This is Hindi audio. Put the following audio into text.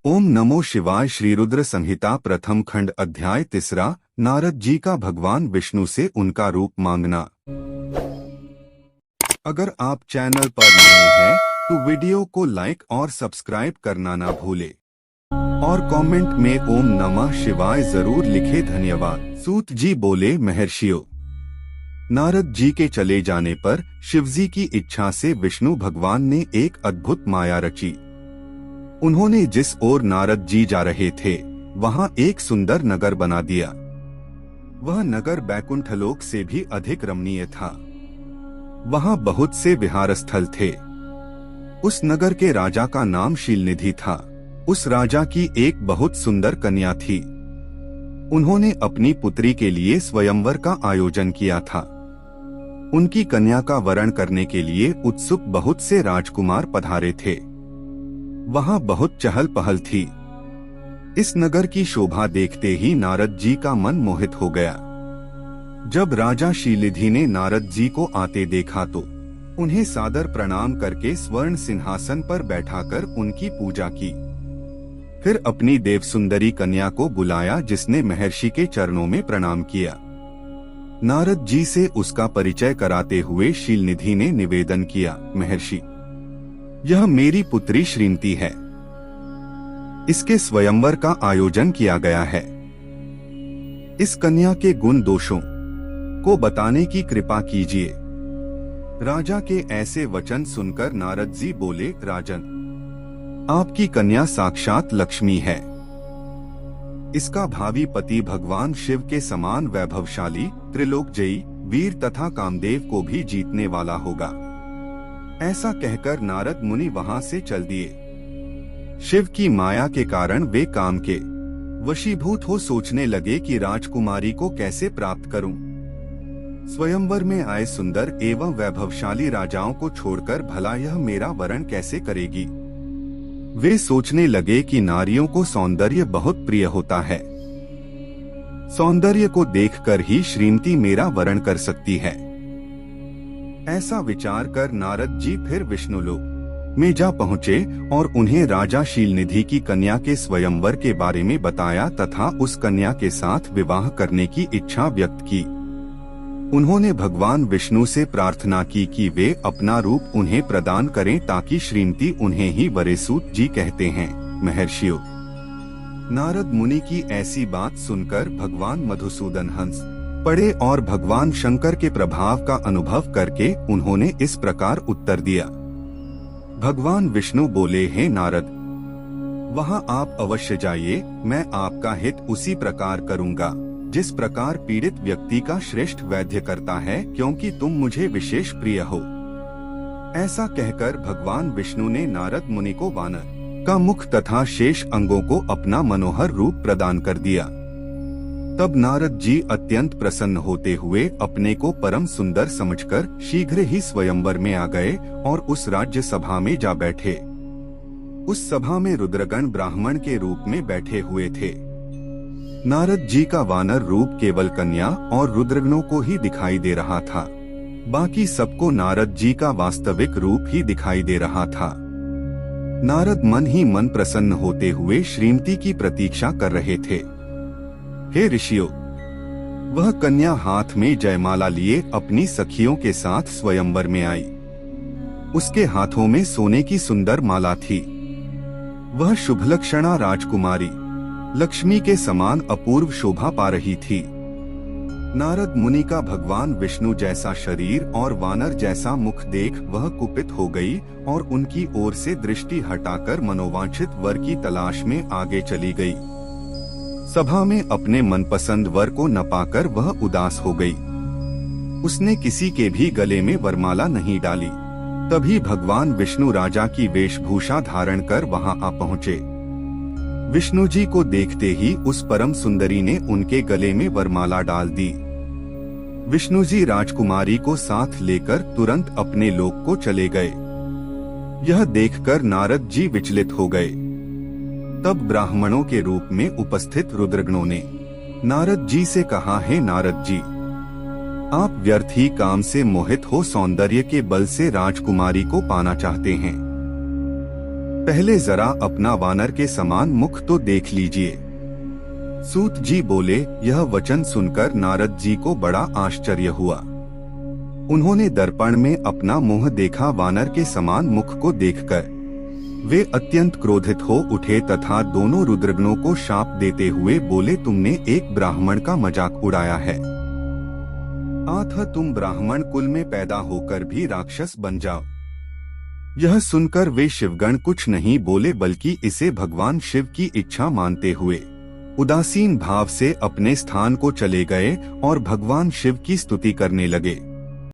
ओम नमो शिवाय। श्री रुद्र संहिता प्रथम खंड अध्याय 3। नारद जी का भगवान विष्णु से उनका रूप मांगना। अगर आप चैनल पर नए हैं तो वीडियो को लाइक और सब्सक्राइब करना ना भूले और कमेंट में ओम नमः शिवाय जरूर लिखे। धन्यवाद। सूत जी बोले, महर्षियों, नारद जी के चले जाने पर शिवजी की इच्छा से विष्णु भगवान ने एक अद्भुत माया रची। उन्होंने जिस ओर नारद जी जा रहे थे वहां एक सुंदर नगर बना दिया। वह नगर बैकुंठलोक से भी अधिक रमणीय था। वहां बहुत से विहार स्थल थे। उस नगर के राजा का नाम शीलनिधि था। उस राजा की एक बहुत सुंदर कन्या थी। उन्होंने अपनी पुत्री के लिए स्वयंवर का आयोजन किया था। उनकी कन्या का वरण करने के लिए उत्सुक बहुत से राजकुमार पधारे थे। वहां बहुत चहल पहल थी। इस नगर की शोभा देखते ही नारद जी का मन मोहित हो गया। जब राजा शीलनिधि ने नारद जी को आते देखा तो उन्हें सादर प्रणाम करके स्वर्ण सिंहासन पर बैठाकर उनकी पूजा की। फिर अपनी देवसुंदरी कन्या को बुलाया, जिसने महर्षि के चरणों में प्रणाम किया। नारद जी से उसका परिचय कराते हुए शीलनिधि ने निवेदन किया, महर्षि, यह मेरी पुत्री श्रीमती है। इसके स्वयंवर का आयोजन किया गया है। इस कन्या के गुण दोषों को बताने की कृपा कीजिए। राजा के ऐसे वचन सुनकर नारद जी बोले, राजन, आपकी कन्या साक्षात लक्ष्मी है। इसका भावी पति भगवान शिव के समान वैभवशाली, त्रिलोकजयी, वीर तथा कामदेव को भी जीतने वाला होगा। ऐसा कहकर नारद मुनि वहां से चल दिए। शिव की माया के कारण वे काम के वशीभूत हो सोचने लगे कि राजकुमारी को कैसे प्राप्त करूं। स्वयंवर में आए सुंदर एवं वैभवशाली राजाओं को छोड़कर भला यह मेरा वरण कैसे करेगी। वे सोचने लगे कि नारियों को सौंदर्य बहुत प्रिय होता है। सौंदर्य को देखकर ही श्रीमती मेरा वरण कर सकती है। ऐसा विचार कर नारद जी फिर विष्णुलोक में जा पहुँचे और उन्हें राजा शीलनिधि की कन्या के स्वयंवर के बारे में बताया तथा उस कन्या के साथ विवाह करने की इच्छा व्यक्त की। उन्होंने भगवान विष्णु से प्रार्थना की कि वे अपना रूप उन्हें प्रदान करें ताकि श्रीमती उन्हें ही वरे। सूत जी कहते हैं, महर्षियों, नारद मुनि की ऐसी बात सुनकर भगवान मधुसूदन हंस पड़े और भगवान शंकर के प्रभाव का अनुभव करके उन्होंने इस प्रकार उत्तर दिया। भगवान विष्णु बोले, हे नारद, वहां आप अवश्य जाइए। मैं आपका हित उसी प्रकार करूंगा जिस प्रकार पीड़ित व्यक्ति का श्रेष्ठ वैद्य करता है, क्योंकि तुम मुझे विशेष प्रिय हो। ऐसा कहकर भगवान विष्णु ने नारद मुनि को वानर का मुख तथा शेष अंगों को अपना मनोहर रूप प्रदान कर दिया। तब नारद जी अत्यंत प्रसन्न होते हुए अपने को परम सुंदर समझकर शीघ्र ही स्वयंवर में आ गए और उस राज्य सभा में जा बैठे। उस सभा में रुद्रगण ब्राह्मण के रूप में बैठे हुए थे। नारद जी का वानर रूप केवल कन्या और रुद्रगणों को ही दिखाई दे रहा था। बाकी सबको नारद जी का वास्तविक रूप ही दिखाई दे रहा था। नारद मन ही मन प्रसन्न होते हुए श्रीमती की प्रतीक्षा कर रहे थे। हे ऋषियों, वह कन्या हाथ में जयमाला लिए अपनी सखियों के साथ स्वयंवर में आई। उसके हाथों में सोने की सुंदर माला थी। वह शुभलक्षणा राजकुमारी लक्ष्मी के समान अपूर्व शोभा पा रही थी। नारद मुनि का भगवान विष्णु जैसा शरीर और वानर जैसा मुख देख वह कुपित हो गई और उनकी ओर से दृष्टि हटाकर मनोवांछित वर की तलाश में आगे चली गई। सभा में अपने मनपसंद वर को न पाकर वह उदास हो गई। उसने किसी के भी गले में वरमाला नहीं डाली। तभी भगवान विष्णु राजा की वेशभूषा धारण कर वहां आ पहुँचे। विष्णु जी को देखते ही उस परम सुंदरी ने उनके गले में वरमाला डाल दी। विष्णु जी राजकुमारी को साथ लेकर तुरंत अपने लोक को चले गए। यह देखकर नारद जी विचलित हो गए। तब ब्राह्मणों के रूप में उपस्थित रुद्रगणों ने नारद जी से कहा, हे नारद जी, आप व्यर्थ ही काम से मोहित हो सौंदर्य के बल से राजकुमारी को पाना चाहते हैं। पहले जरा अपना वानर के समान मुख तो देख लीजिए। सूत जी बोले। यह वचन सुनकर नारद जी को बड़ा आश्चर्य हुआ। उन्होंने दर्पण में अपना मुंह देखा। वानर के समान मुख को देखकर वे अत्यंत क्रोधित हो उठे तथा दोनों रुद्रगणों को शाप देते हुए बोले, तुमने एक ब्राह्मण का मजाक उड़ाया है, अतः तुम ब्राह्मण कुल में पैदा होकर भी राक्षस बन जाओ। यह सुनकर वे शिवगण कुछ नहीं बोले, बल्कि इसे भगवान शिव की इच्छा मानते हुए उदासीन भाव से अपने स्थान को चले गए और भगवान शिव की स्तुति करने लगे।